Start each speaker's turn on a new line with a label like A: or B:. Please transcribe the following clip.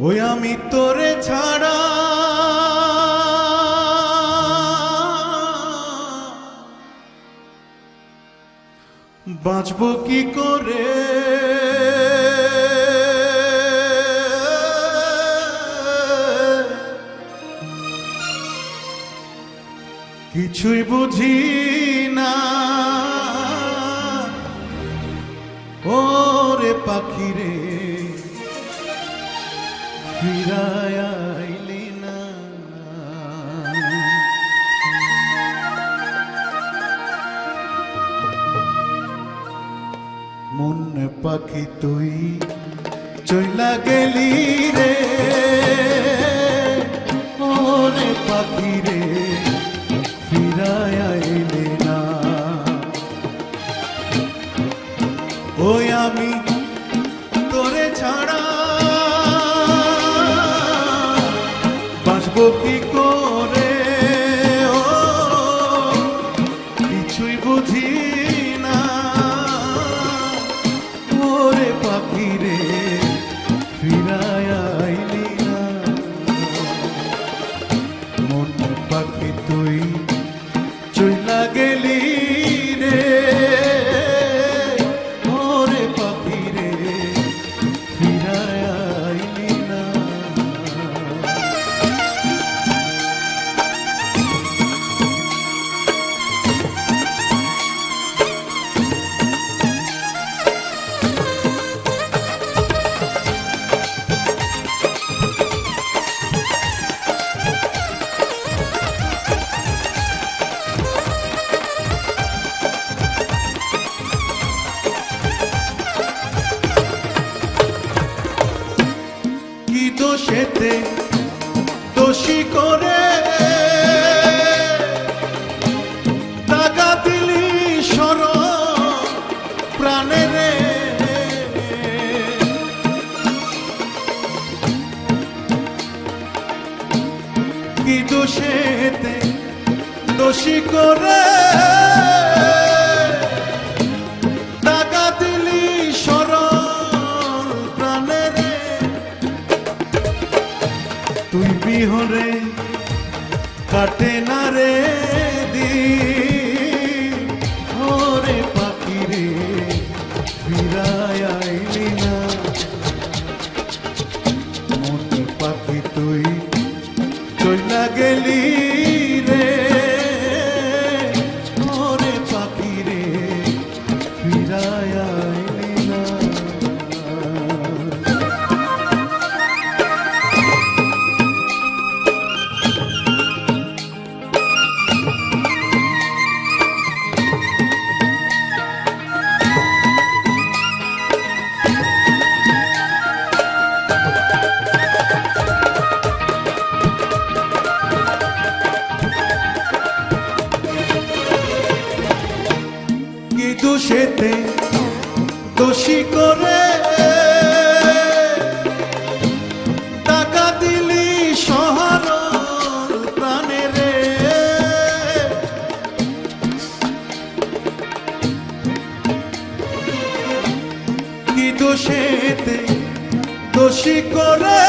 A: ওই আমি তোরে ছাড়া বাঁচবো কি করে, কিছুই বুঝি না ওরে পাখি রে ফিরায় আইলি না। মন পাখি তুই চইলা গেলি রে, ওরে পাখি রে ফিরায় আইলি না। ওই আমি তোরে ছাড়া বাঁচবো কি করে, ও কিছুই বুঝি না ওরে পাখি রে ফিরায় আইলি না। মন পাখি তুই চইলা গেলি রে, ওরে পাখি রে ফিরায় আইলি না। দোষেতে দোষী করে দাগা দিলি সর প্রাণে রে, কি দোষেতে দোষী করে দাগা দিলি সর প্রাণে রে। তুই বিহরে কাটে না রে দিন, ওরে পাখি রে ফিরায় আইলি না। মন পাখি তুই চইলা গেলি রে, ওরে পাখি রে ফিরায় আইলি না। দোষেতে দোষী করে টাকা দিলি শহর প্রাণে রে, কি দোষেতে দোষী করে